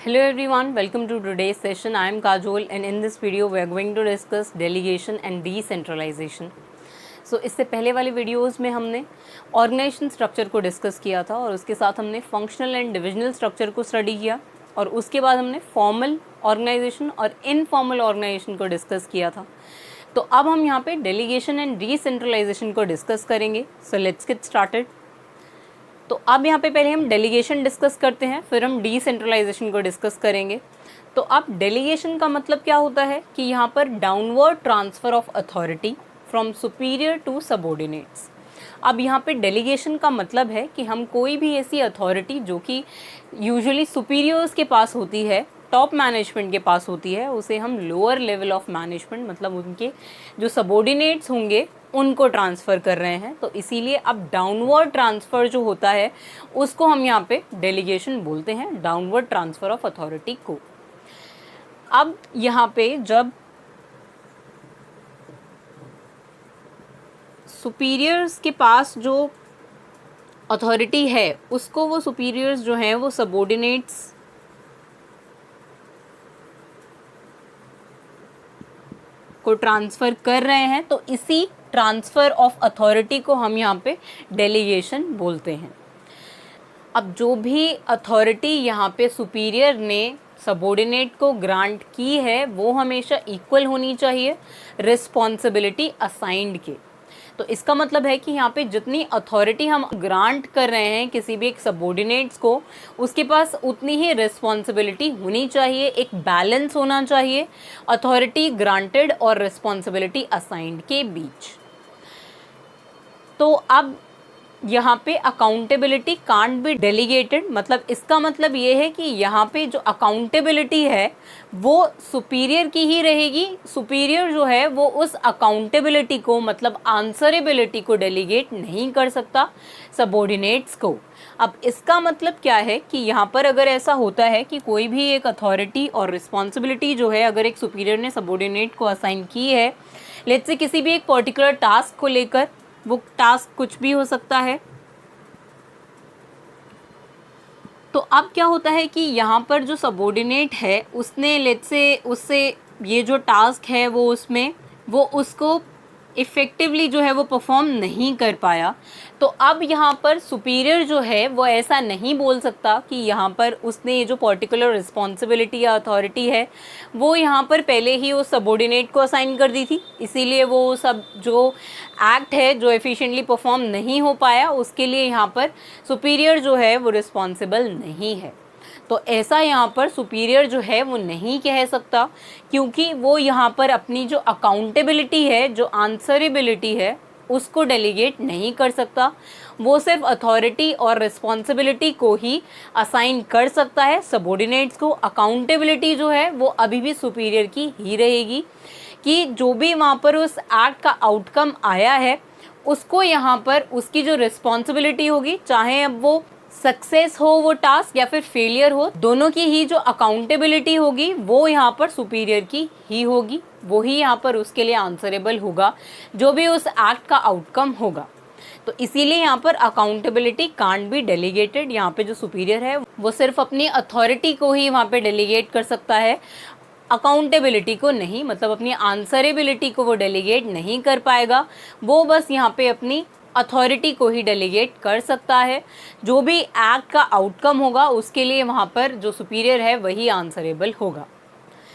Hello everyone, welcome to today's session. I am Kajol and in this video we are going to discuss delegation and decentralization. So इससे पहले वाले videos में हमने organisation structure को discuss किया था और उसके साथ हमने फंक्शनल एंड डिविजनल स्ट्रक्चर को स्टडी किया और उसके बाद हमने फॉर्मल ऑर्गेनाइजेशन और इनफॉर्मल ऑर्गेनाइजेशन को डिस्कस किया था। तो अब हम यहाँ पे डेलीगेशन एंड डिसेंट्रलाइजेशन को डिस्कस करेंगे। So let's get started. तो अब यहाँ पे पहले हम डेलीगेशन डिस्कस करते हैं, फिर हम डिसेंट्रलाइजेशन को डिस्कस करेंगे। तो अब डेलीगेशन का मतलब क्या होता है कि यहाँ पर downward transfer of authority from superior to subordinates. अब यहाँ पे डेलीगेशन का मतलब है कि हम कोई भी ऐसी अथॉरिटी जो कि यूजुअली सुपीरियर्स के पास होती है, टॉप मैनेजमेंट के पास होती है, उसे हम लोअर लेवल ऑफ मैनेजमेंट मतलब उनके जो सबऑर्डिनेट्स होंगे उनको ट्रांसफ़र कर रहे हैं। तो इसीलिए अब डाउनवर्ड ट्रांसफ़र जो होता है उसको हम यहाँ पे डेलीगेशन बोलते हैं, डाउनवर्ड ट्रांसफ़र ऑफ अथॉरिटी को। अब यहाँ पे जब सुपीरियर्स के पास जो अथॉरिटी है उसको वो सुपीरियर्स जो हैं वो सबऑर्डिनेट्स को ट्रांसफ़र कर रहे हैं, तो इसी ट्रांसफ़र ऑफ अथॉरिटी को हम यहाँ पे डेलीगेशन बोलते हैं। अब जो भी अथॉरिटी यहाँ पे सुपीरियर ने सबऑर्डिनेट को ग्रांट की है वो हमेशा इक्वल होनी चाहिए रिस्पॉन्सिबिलिटी असाइंड के। तो इसका मतलब है कि यहाँ पे जितनी अथॉरिटी हम ग्रांट कर रहे हैं किसी भी एक सबऑर्डिनेट्स को, उसके पास उतनी ही रिस्पॉन्सिबिलिटी होनी चाहिए, एक बैलेंस होना चाहिए अथॉरिटी ग्रांटेड और रिस्पॉन्सिबिलिटी असाइंड के बीच। तो अब यहाँ पे अकाउंटेबिलिटी कांट बी डेलीगेटेड, मतलब इसका मतलब ये है कि यहाँ पे जो अकाउंटेबिलिटी है वो सुपीरियर की ही रहेगी। सुपीरियर जो है वो उस अकाउंटेबिलिटी को मतलब आंसरेबिलिटी को डेलीगेट नहीं कर सकता सबऑर्डिनेट्स को। अब इसका मतलब क्या है कि यहाँ पर अगर ऐसा होता है कि कोई भी एक अथॉरिटी और रिस्पॉन्सिबिलिटी जो है अगर एक सुपीरियर ने सबऑर्डिनेट को असाइन की है, लेट्स से किसी भी एक पर्टिकुलर टास्क को लेकर, वो टास्क कुछ भी हो सकता है। तो अब क्या होता है कि यहाँ पर जो सबऑर्डिनेट है उसने लेट्स से उससे ये जो टास्क है वो उसमें वो उसको इफ़ेक्टिवली जो है वो परफॉर्म नहीं कर पाया। तो अब यहाँ पर सुपीरियर जो है वो ऐसा नहीं बोल सकता कि यहाँ पर उसने ये जो पर्टिकुलर रिस्पॉन्सिबिलिटी या अथॉरिटी है वो यहाँ पर पहले ही उस सबऑर्डिनेट को असाइन कर दी थी, इसीलिए वो सब जो एक्ट है जो एफिशिएंटली परफॉर्म नहीं हो पाया उसके लिए यहाँ पर सुपीरियर जो है वो रिस्पॉन्सिबल नहीं है। तो ऐसा यहाँ पर सुपीरियर जो है वो नहीं कह सकता, क्योंकि वो यहाँ पर अपनी जो अकाउंटेबिलिटी है, जो आंसरेबिलिटी है, उसको डेलीगेट नहीं कर सकता। वो सिर्फ अथॉरिटी और रिस्पॉन्सिबिलिटी को ही असाइन कर सकता है सबऑर्डिनेट्स को। अकाउंटेबिलिटी जो है वो अभी भी सुपीरियर की ही रहेगी कि जो भी वहाँ पर उस एक्ट का आउटकम आया है उसको यहाँ पर उसकी जो रिस्पॉन्सिबिलिटी होगी, चाहे अब वो सक्सेस हो वो टास्क या फिर फेलियर हो, दोनों की ही जो अकाउंटेबिलिटी होगी वो यहाँ पर सुपीरियर की ही होगी। वो ही यहाँ पर उसके लिए आंसरेबल होगा जो भी उस एक्ट का आउटकम होगा। तो इसीलिए यहाँ पर अकाउंटेबिलिटी कांट बी डेलीगेटेड। यहाँ पे जो सुपीरियर है वो सिर्फ अपनी अथॉरिटी को ही वहाँ पे डेलीगेट कर सकता है, अकाउंटेबिलिटी को नहीं, मतलब अपनी आंसरेबिलिटी को वो डेलीगेट नहीं कर पाएगा। वो बस यहाँ पे अपनी अथॉरिटी को ही डेलीगेट कर सकता है। जो भी एक्ट का आउटकम होगा उसके लिए वहाँ पर जो सुपीरियर है वही आंसरेबल होगा।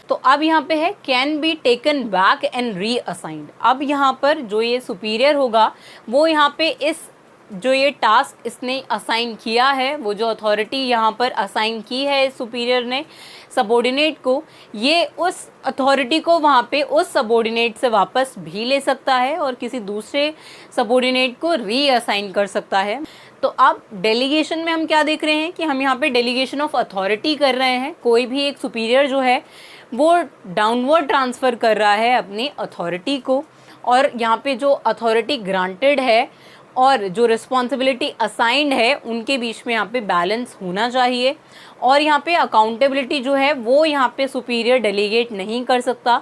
तो अब यहाँ पे है can be taken back and re assigned. अब यहाँ पर जो ये सुपीरियर होगा वो यहाँ पे इस जो ये टास्क इसने असाइन किया है, वो जो अथॉरिटी यहाँ पर असाइन की है सुपीरियर ने सबऑर्डिनेट को, ये उस अथॉरिटी को वहाँ पे उस सबऑर्डिनेट से वापस भी ले सकता है और किसी दूसरे सबऑर्डिनेट को री असाइन कर सकता है। तो अब डेलीगेशन में हम क्या देख रहे हैं कि हम यहाँ पे डेलीगेशन ऑफ अथॉरिटी कर रहे हैं। कोई भी एक सुपीरियर जो है वो डाउनवर्ड ट्रांसफ़र कर रहा है अपनी अथॉरिटी को, और यहाँ पे जो अथॉरिटी ग्रांटेड है और जो रिस्पॉन्सिबिलिटी असाइंड है उनके बीच में यहाँ पे बैलेंस होना चाहिए। और यहाँ पे अकाउंटेबिलिटी जो है वो यहाँ पे सुपीरियर डेलीगेट नहीं कर सकता।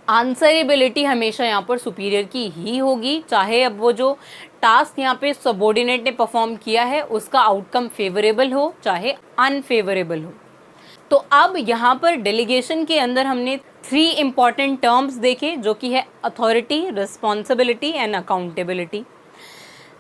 आंसरेबिलिटी हमेशा यहाँ पर सुपीरियर की ही होगी, चाहे अब वो जो टास्क यहाँ पे सबऑर्डिनेट ने परफॉर्म किया है उसका आउटकम फेवरेबल हो चाहे अनफेवरेबल हो। तो अब यहाँ पर डेलीगेशन के अंदर हमने 3 इम्पॉर्टेंट टर्म्स देखे, जो कि है अथॉरिटी, रिस्पॉन्सिबिलिटी एंड अकाउंटेबिलिटी।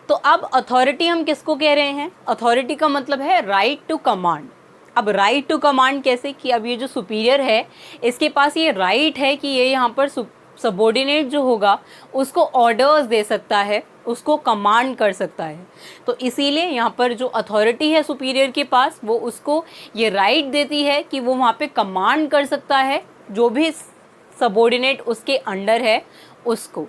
तो अब अथॉरिटी हम किसको कह रहे हैं? अथॉरिटी का मतलब है राइट टू कमांड। अब राइट टू कमांड कैसे कि अब ये जो सुपीरियर है इसके पास ये राइट है कि ये यहाँ पर सबॉर्डिनेट जो होगा उसको ऑर्डर्स दे सकता है, उसको कमांड कर सकता है। तो इसीलिए यहाँ पर जो अथॉरिटी है सुपीरियर के पास, वो उसको ये राइट देती है कि वो वहाँ पे कमांड कर सकता है जो भी सबॉर्डिनेट उसके अंडर है उसको।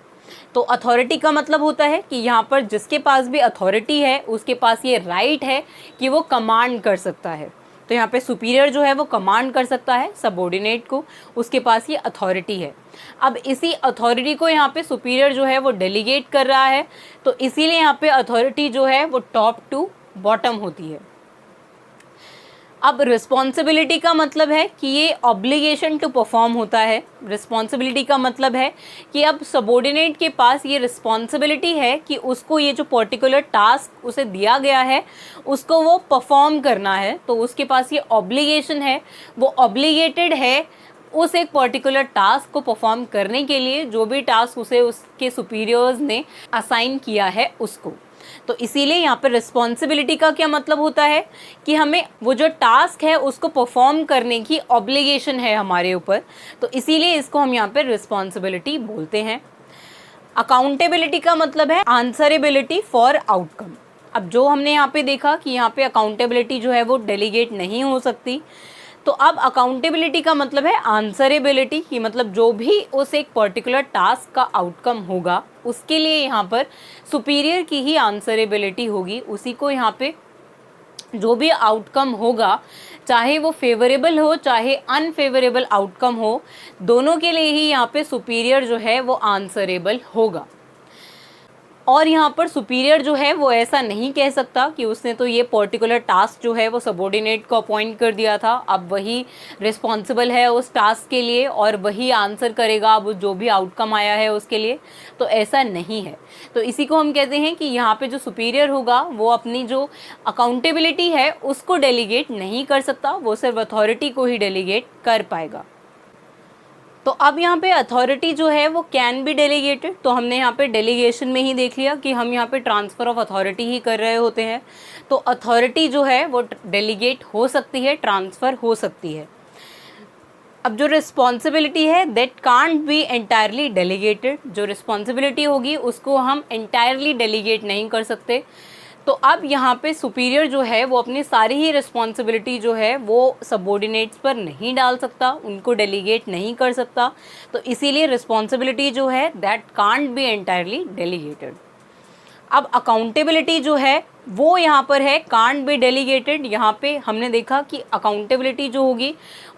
तो अथॉरिटी का मतलब होता है कि यहाँ पर जिसके पास भी अथॉरिटी है उसके पास ये राइट है कि वो कमांड कर सकता है। तो यहाँ पे सुपीरियर जो है वो कमांड कर सकता है सबॉर्डिनेट को, उसके पास ये अथॉरिटी है। अब इसी अथॉरिटी को यहाँ पे सुपीरियर जो है वो डेलीगेट कर रहा है, तो इसीलिए यहाँ पे अथॉरिटी जो है वो टॉप टू बॉटम होती है। अब रिस्पॉन्सिबिलिटी का मतलब है कि ये ऑब्लिगेशन टू परफॉर्म होता है। रिस्पॉन्सिबिलिटी का मतलब है कि अब सबॉर्डिनेट के पास ये रिस्पॉन्सिबिलिटी है कि उसको ये जो पर्टिकुलर टास्क उसे दिया गया है उसको वो परफॉर्म करना है। तो उसके पास ये ऑब्लिगेशन है, वो ऑब्लिगेटेड है उस एक पर्टिकुलर टास्क को परफॉर्म करने के लिए, जो भी टास्क उसे उसके सुपीरियर्स ने असाइन किया है उसको। तो इसीलिए यहाँ पर रिस्पॉन्सिबिलिटी का क्या मतलब होता है कि हमें वो जो टास्क है उसको परफॉर्म करने की ऑब्लिगेशन है हमारे ऊपर, तो इसीलिए इसको हम यहाँ पर रिस्पॉन्सिबिलिटी बोलते हैं। अकाउंटेबिलिटी का मतलब है आंसरेबिलिटी फॉर आउटकम। अब जो हमने यहाँ पे देखा कि यहाँ पे अकाउंटेबिलिटी जो है वो डेलीगेट नहीं हो सकती, तो अब अकाउंटेबिलिटी का मतलब है आंसरेबिलिटी की, मतलब जो भी उस एक पर्टिकुलर टास्क का आउटकम होगा उसके लिए यहाँ पर सुपीरियर की ही आंसरेबिलिटी होगी। उसी को यहाँ पे जो भी आउटकम होगा, चाहे वो फेवरेबल हो चाहे अनफेवरेबल आउटकम हो, दोनों के लिए ही यहाँ पे सुपीरियर जो है वो आंसरेबल होगा। और यहाँ पर सुपीरियर जो है वो ऐसा नहीं कह सकता कि उसने तो ये पर्टिकुलर टास्क जो है वो सबॉर्डिनेट को अपॉइंट कर दिया था, अब वही रिस्पॉन्सिबल है उस टास्क के लिए और वही आंसर करेगा अब जो भी आउटकम आया है उसके लिए। तो ऐसा नहीं है। तो इसी को हम कहते हैं कि यहाँ पे जो सुपीरियर होगा वो अपनी जो अकाउंटेबिलिटी है उसको डेलीगेट नहीं कर सकता, वो सिर्फ अथॉरिटी को ही डेलीगेट कर पाएगा। तो अब यहाँ पे अथॉरिटी जो है वो कैन बी डेलीगेटेड, तो हमने यहाँ पे डेलीगेशन में ही देख लिया कि हम यहाँ पे ट्रांसफ़र ऑफ अथॉरिटी ही कर रहे होते हैं। तो अथॉरिटी जो है वो डेलीगेट हो सकती है, ट्रांसफ़र हो सकती है। अब जो रिस्पॉन्सिबिलिटी है that can't be entirely delegated, जो रिस्पॉन्सिबिलिटी होगी उसको हम एंटायरली डेलीगेट नहीं कर सकते। तो अब यहाँ पे सुपीरियर जो है वो अपनी सारी ही रिस्पॉन्सिबिलिटी जो है वो सबॉर्डिनेट्स पर नहीं डाल सकता, उनको डेलीगेट नहीं कर सकता। तो इसीलिए रिस्पॉन्सिबिलिटी जो है that can't be entirely delegated. अब अकाउंटेबिलिटी जो है वो यहाँ पर है कांट बी डेलीगेटेड। यहाँ पे हमने देखा कि अकाउंटेबिलिटी जो होगी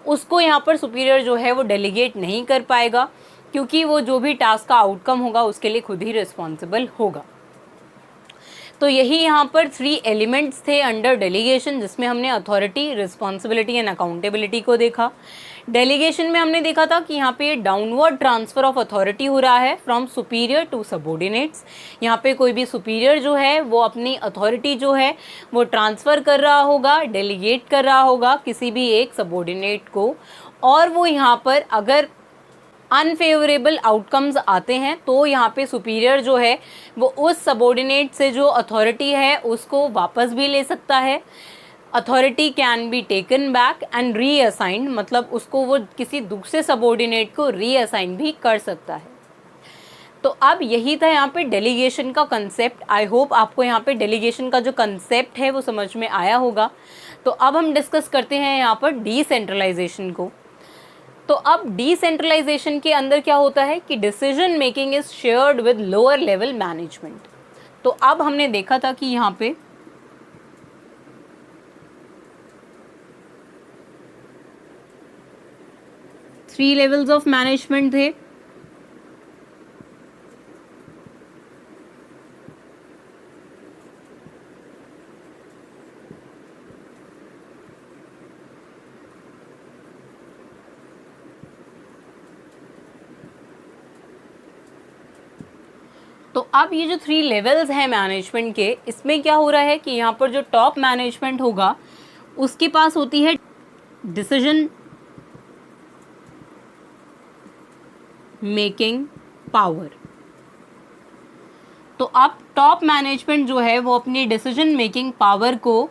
उसको यहाँ पर सुपीरियर जो है वो डेलीगेट नहीं कर पाएगा, क्योंकि वो जो भी टास्क का आउटकम होगा उसके लिए खुद ही रिस्पॉन्सिबल होगा। तो यही यहाँ पर 3 एलिमेंट्स थे अंडर डेलीगेशन, जिसमें हमने अथॉरिटी, रिस्पॉन्सिबिलिटी एंड अकाउंटेबिलिटी को देखा। डेलीगेशन में हमने देखा था कि यहाँ पे डाउनवर्ड ट्रांसफ़र ऑफ अथॉरिटी हो रहा है फ्रॉम सुपीरियर टू सबॉर्डिनेट्स। यहाँ पे कोई भी सुपीरियर जो है वो अपनी अथॉरिटी जो है वो ट्रांसफ़र कर रहा होगा, डेलीगेट कर रहा होगा किसी भी एक सबॉर्डिनेट को, और वो यहाँ पर अगर अनफेवरेबल आउटकम्स आते हैं तो यहाँ पे सुपीरियर जो है वो उस सबॉर्डिनेट से जो अथॉरिटी है उसको वापस भी ले सकता है। Authority can be taken back and reassigned, मतलब उसको वो किसी दूसरे सबॉर्डिनेट को रीअसाइन भी कर सकता है। तो अब यही था यहाँ पे डेलीगेशन का कंसेप्ट। आई होप आपको यहाँ पे डेलीगेशन का जो कंसेप्ट है वो समझ में आया होगा। तो अब हम डिस्कस करते हैं यहाँ पर डिसेंट्रलाइजेशन को। तो अब डिसेंट्रलाइजेशन के अंदर क्या होता है कि decision making is shared with lower level management. तो अब हमने देखा था कि यहाँ पे थ्री लेवल्स ऑफ मैनेजमेंट थे। तो अब ये जो 3 लेवल्स हैं मैनेजमेंट के, इसमें क्या हो रहा है कि यहाँ पर जो टॉप मैनेजमेंट होगा उसके पास होती है डिसीजन मेकिंग पावर। तो अब टॉप मैनेजमेंट जो है वो अपनी डिसीजन मेकिंग पावर को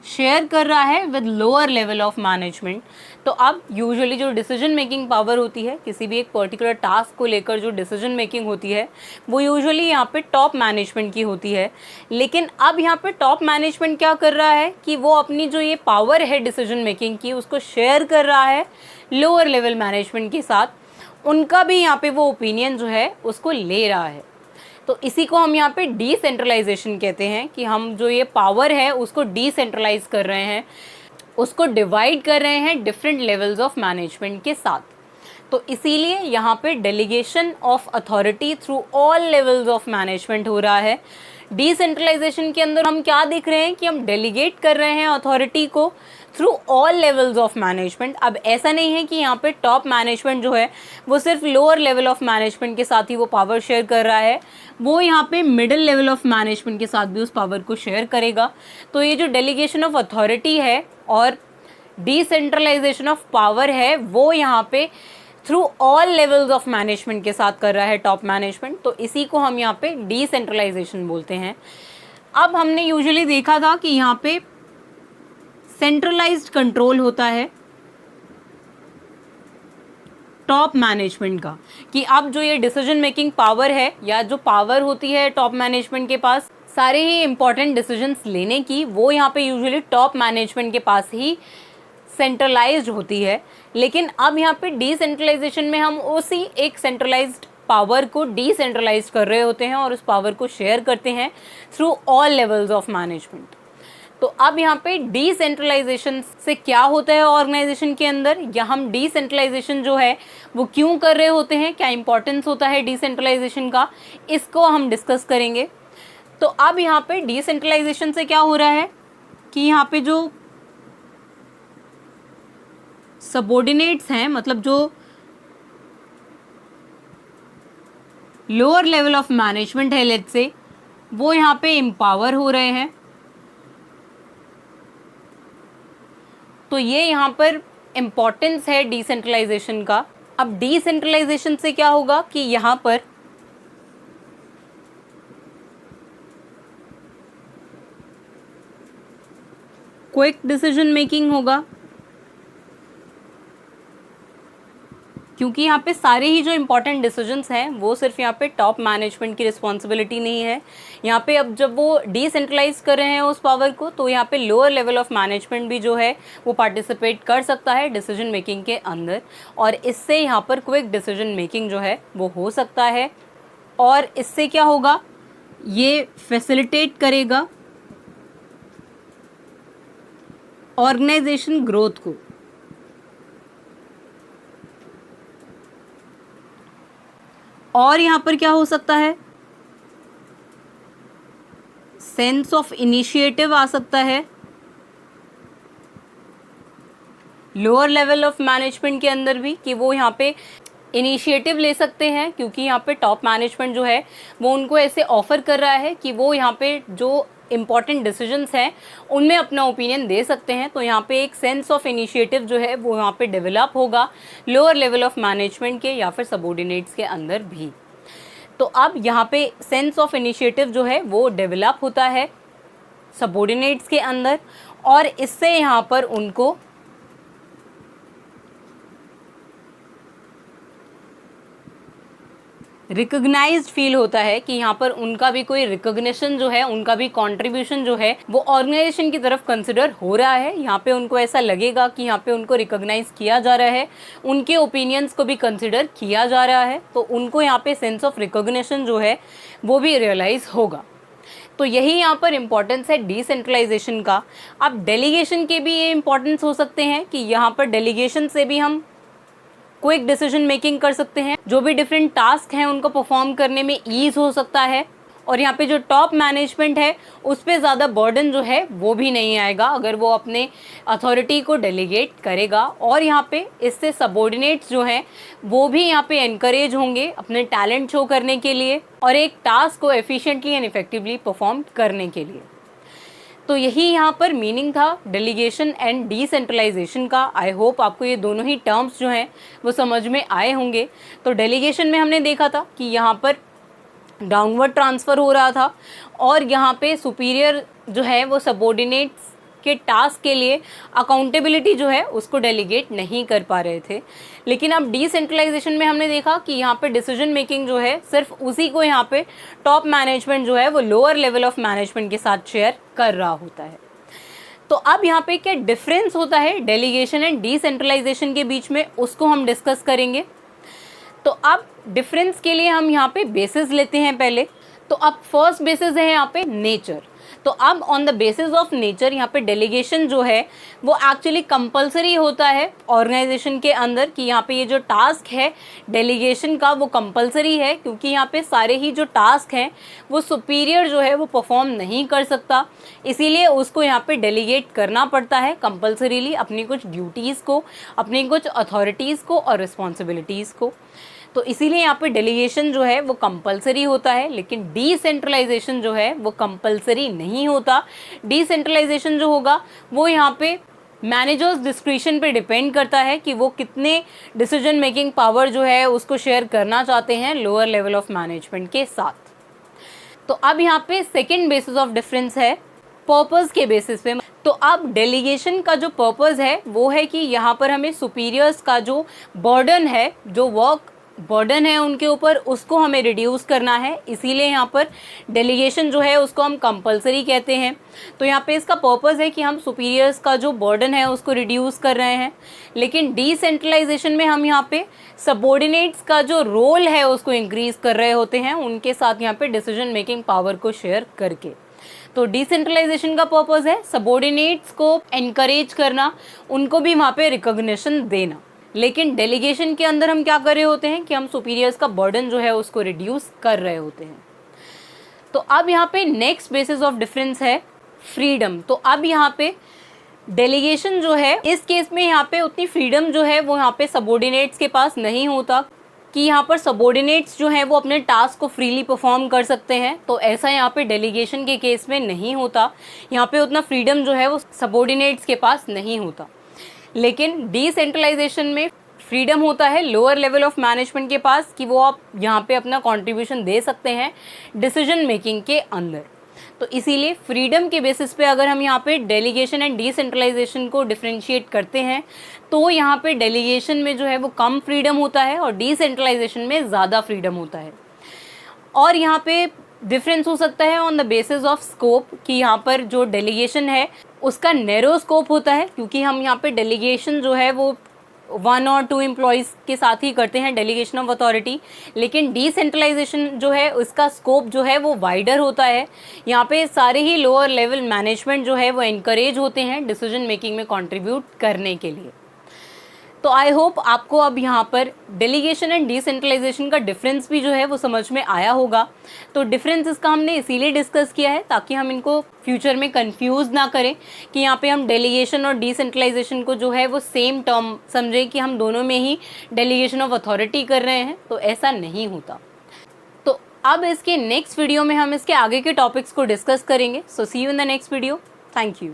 शेयर कर रहा है with lower level of management. तो अब यूजुअली जो डिसीजन मेकिंग पावर होती है किसी भी एक पर्टिकुलर टास्क को लेकर, जो डिसीजन मेकिंग होती है वो यूजुअली यहाँ पे टॉप मैनेजमेंट की होती है। लेकिन अब यहाँ पे टॉप मैनेजमेंट क्या कर रहा है कि वो अपनी जो ये पावर है डिसीजन मेकिंग की उसको शेयर कर रहा है लोअर लेवल मैनेजमेंट के साथ। उनका भी यहाँ पे वो ओपिनियन जो है उसको ले रहा है। तो इसी को हम यहाँ पे डिसेंट्रलाइजेशन कहते हैं कि हम जो ये पावर है उसको डिसेंट्रलाइज कर रहे हैं, उसको डिवाइड कर रहे हैं डिफरेंट लेवल्स ऑफ मैनेजमेंट के साथ। तो इसीलिए यहाँ पे delegation of authority through all levels of management हो रहा है। डिसेंट्रलाइजेशन के अंदर हम क्या देख रहे हैं कि हम डेलीगेट कर रहे हैं अथॉरिटी को through all levels of management. अब ऐसा नहीं है कि यहाँ पे टॉप मैनेजमेंट जो है वो सिर्फ लोअर लेवल ऑफ मैनेजमेंट के साथ ही वो पावर शेयर कर रहा है, वो यहाँ पे मिडिल लेवल ऑफ मैनेजमेंट के साथ भी उस पावर को शेयर करेगा। तो ये जो डेलीगेशन ऑफ अथॉरिटी है और डिसेंट्रलाइजेशन ऑफ पावर है वो यहाँ पे through all levels of management के साथ कर रहा है टॉप मैनेजमेंट। तो इसी को हम यहाँ पे डिसेंट्रलाइजेशन बोलते हैं। अब हमने यूजुअली देखा था कि यहाँ पे सेंट्रलाइज्ड कंट्रोल होता है टॉप मैनेजमेंट का, कि अब जो ये डिसीजन मेकिंग पावर है या जो पावर होती है टॉप मैनेजमेंट के पास सारे ही इंपॉर्टेंट डिसीजंस लेने की, वो यहाँ पे यूजुअली टॉप मैनेजमेंट के पास ही सेंट्रलाइज्ड होती है। लेकिन अब यहाँ पे डिसेंट्रलाइजेशन में हम उसी एक सेंट्रलाइज्ड पावर को डिसेंट्रलाइज कर रहे होते हैं और उस पावर को शेयर करते हैं through all levels of management. तो अब यहाँ पे डिसेंट्रलाइजेशन से क्या होता है ऑर्गेनाइजेशन के अंदर, या हम डिसेंट्रलाइजेशन जो है वो क्यों कर रहे होते हैं, क्या इंपॉर्टेंस होता है डिसेंट्रलाइजेशन का, इसको हम डिस्कस करेंगे। तो अब यहाँ पे डिसेंट्रलाइजेशन से क्या हो रहा है कि यहाँ पे जो सबऑर्डिनेट्स हैं, मतलब जो लोअर लेवल ऑफ मैनेजमेंट है लेट्स से, वो यहाँ पे एम्पावर हो रहे हैं। तो ये यहाँ पर इम्पॉर्टेंस है डिसेंट्रलाइजेशन का। अब डिसेंट्रलाइजेशन से क्या होगा कि यहाँ पर क्विक डिसीजन मेकिंग होगा, क्योंकि यहाँ पे सारे ही जो इम्पोर्टेंट डिसीजंस हैं वो सिर्फ यहाँ पे टॉप मैनेजमेंट की रिस्पॉन्सिबिलिटी नहीं है। यहाँ पे अब जब वो डिसेंट्रलाइज कर रहे हैं उस पावर को, तो यहाँ पे लोअर लेवल ऑफ मैनेजमेंट भी जो है वो पार्टिसिपेट कर सकता है डिसीजन मेकिंग के अंदर, और इससे यहाँ पर क्विक डिसीजन मेकिंग जो है वो हो सकता है। और इससे क्या होगा, ये फैसिलिटेट करेगा ऑर्गेनाइजेशन ग्रोथ को। और यहाँ पर क्या हो सकता है, सेंस ऑफ इनिशिएटिव आ सकता है लोअर लेवल ऑफ मैनेजमेंट के अंदर भी, कि वो यहाँ पे इनिशिएटिव ले सकते हैं, क्योंकि यहाँ पे टॉप मैनेजमेंट जो है वो उनको ऐसे ऑफर कर रहा है कि वो यहाँ पे जो इम्पॉर्टेंट डिसीजंस हैं उनमें अपना ओपिनियन दे सकते हैं। तो यहाँ पे एक सेंस ऑफ इनिशिएटिव जो है वो यहाँ पे डेवलप होगा लोअर लेवल ऑफ मैनेजमेंट के या फिर सबऑर्डिनेट्स के अंदर भी। तो अब यहाँ पे सेंस ऑफ इनिशिएटिव जो है वो डेवलप होता है सबऑर्डिनेट्स के अंदर, और इससे यहाँ पर उनको रिकॉग्नाइज्ड फील होता है कि यहाँ पर उनका भी कोई रिकॉग्निशन जो है, उनका भी कंट्रीब्यूशन जो है वो ऑर्गेनाइजेशन की तरफ कंसिडर हो रहा है। यहाँ पे उनको ऐसा लगेगा कि यहाँ पे उनको रिकॉग्नाइज किया जा रहा है, उनके ओपिनियंस को भी कंसिडर किया जा रहा है, तो उनको यहाँ पे सेंस ऑफ रिकॉग्निशन जो है वो भी रियलाइज होगा। तो यही यहाँ पर इम्पोर्टेंस है डिसेंट्रलाइजेशन का। अब डेलीगेशन के भी ये इम्पोर्टेंस हो सकते हैं कि यहाँ पर डेलीगेशन से भी हम क्विक डिसीजन मेकिंग कर सकते हैं, जो भी डिफरेंट टास्क हैं उनको परफॉर्म करने में ईज हो सकता है, और यहाँ पे जो टॉप मैनेजमेंट है उस पर ज़्यादा बर्डन जो है वो भी नहीं आएगा अगर वो अपने अथॉरिटी को डेलीगेट करेगा। और यहाँ पे इससे सबऑर्डिनेट्स जो हैं वो भी यहाँ पे एनकरेज होंगे अपने टैलेंट शो करने के लिए और एक टास्क को एफिशिएंटली एंड इफेक्टिवली परफॉर्म करने के लिए। तो यही यहाँ पर मीनिंग था डेलीगेशन एंड डिसेंट्रलाइजेशन का। आई होप आपको ये दोनों ही टर्म्स जो हैं वो समझ में आए होंगे। तो डेलीगेशन में हमने देखा था कि यहाँ पर डाउनवर्ड ट्रांसफ़र हो रहा था और यहाँ पे सुपीरियर जो है वो सबऑर्डिनेट्स के टास्क के लिए अकाउंटेबिलिटी जो है उसको डेलीगेट नहीं कर पा रहे थे। लेकिन अब डिसेंट्रलाइजेशन में हमने देखा कि यहाँ पे डिसीजन मेकिंग जो है सिर्फ उसी को यहाँ पे टॉप मैनेजमेंट जो है वो लोअर लेवल ऑफ मैनेजमेंट के साथ शेयर कर रहा होता है। तो अब यहाँ पे क्या डिफरेंस होता है डेलीगेशन एंड डिसेंट्रलाइजेशन के बीच में, उसको हम डिस्कस करेंगे। तो अब डिफरेंस के लिए हम यहाँ पे बेसिस लेते हैं पहले। तो अब फर्स्ट बेसिस है यहाँ पे नेचर। तो अब on the basis of nature यहाँ पे डेलीगेशन जो है वो एक्चुअली कंपलसरी होता है ऑर्गेनाइजेशन के अंदर, कि यहाँ पे ये जो टास्क है डेलीगेशन का वो कंपलसरी है, क्योंकि यहाँ पे सारे ही जो टास्क हैं वो सुपीरियर जो है वो परफॉर्म नहीं कर सकता, इसीलिए उसको यहाँ पे डेलीगेट करना पड़ता है कंपलसरीली अपनी कुछ ड्यूटीज़ को, अपनी कुछ अथॉरिटीज़ को और रिस्पॉन्सिबिलिटीज़ को। तो इसीलिए यहाँ पे डेलीगेशन जो है वो कंपलसरी होता है, लेकिन डिसेंट्रलाइजेशन जो है वो कंपलसरी नहीं होता। डिसेंट्रलाइजेशन जो होगा वो यहाँ पे मैनेजर्स डिस्क्रिशन पे डिपेंड करता है कि वो कितने डिसीजन मेकिंग पावर जो है उसको शेयर करना चाहते हैं लोअर लेवल ऑफ मैनेजमेंट के साथ। तो अब यहाँ पे सेकेंड बेसिस ऑफ डिफरेंस है पर्पस के बेसिस पे। तो अब डेलीगेशन का जो पर्पस है वो है कि यहाँ पर हमें सुपीरियर्स का जो बर्डन है, जो वर्क बर्डन है उनके ऊपर, उसको हमें रिड्यूस करना है, इसीलिए यहाँ पर डेलीगेशन जो है उसको हम कंपलसरी कहते हैं। तो यहाँ पे इसका पर्पस है कि हम सुपीरियर्स का जो बर्डन है उसको रिड्यूस कर रहे हैं। लेकिन डिसेंट्रलाइजेशन में हम यहाँ पे सबऑर्डिनेट्स का जो रोल है उसको इंक्रीज कर रहे होते हैं, उनके साथ यहाँ पे डिसीजन मेकिंग पावर को शेयर करके। तो डिसेंट्रलाइजेशन का पर्पस है सबऑर्डिनेट्स को एनकरेज करना, उनको भी वहाँ पे रिकॉग्निशन देना। लेकिन डेलीगेशन के अंदर हम क्या कर रहे होते हैं कि हम सुपीरियर्स का बर्डन जो है उसको रिड्यूस कर रहे होते हैं। तो अब यहाँ पे नेक्स्ट बेसिस ऑफ डिफरेंस है फ्रीडम। तो अब यहाँ पे डेलीगेशन जो है इस केस में यहाँ पे उतनी फ्रीडम जो है वो यहाँ पे सबऑर्डिनेट्स के पास नहीं होता कि यहाँ पर सबऑर्डिनेट्स जो हैं वो अपने टास्क को फ्रीली परफॉर्म कर सकते हैं। तो ऐसा यहाँ पे डेलीगेशन के केस में नहीं होता, यहाँ पे उतना फ्रीडम जो है वो सबऑर्डिनेट्स के पास नहीं होता। लेकिन डिसेंट्रलाइजेशन में फ्रीडम होता है लोअर लेवल ऑफ मैनेजमेंट के पास कि वो आप यहाँ पे अपना कंट्रीब्यूशन दे सकते हैं डिसीजन मेकिंग के अंदर। तो इसीलिए फ्रीडम के बेसिस पे अगर हम यहाँ पे डेलीगेशन एंड डिसेंट्रलाइजेशन को डिफरेंशिएट करते हैं तो यहाँ पे डेलीगेशन में जो है वो कम फ्रीडम होता है और डिसेंट्रलाइजेशन में ज़्यादा फ्रीडम होता है। और यहाँ पे डिफरेंस हो सकता है on the basis of scope, कि यहाँ पर जो डेलीगेशन है उसका नैरो स्कोप होता है, क्योंकि हम यहाँ पे डेलीगेशन जो है वो 1 और 2 एम्प्लॉयज़ के साथ ही करते हैं डेलीगेशन ऑफ अथॉरिटी। लेकिन डिसेंट्रलाइजेशन जो है उसका स्कोप जो है वो वाइडर होता है, यहाँ पे सारे ही लोअर लेवल मैनेजमेंट जो है वो इनकरेज होते हैं डिसीजन मेकिंग में कंट्रीब्यूट करने के लिए। तो आई होप आपको अब यहाँ पर डेलीगेशन एंड डिसेंट्रलाइजेशन का डिफरेंस भी जो है वो समझ में आया होगा। तो डिफरेंस इसका हमने इसीलिए डिस्कस किया है ताकि हम इनको फ्यूचर में कंफ्यूज ना करें कि यहाँ पे हम डेलीगेशन और डिसेंट्रलाइजेशन को जो है वो सेम टर्म समझें कि हम दोनों में ही डेलीगेशन ऑफ अथॉरिटी कर रहे हैं, तो ऐसा नहीं होता। तो अब इसके नेक्स्ट वीडियो में हम इसके आगे के टॉपिक्स को डिस्कस करेंगे। So see you in the next video. Thank you.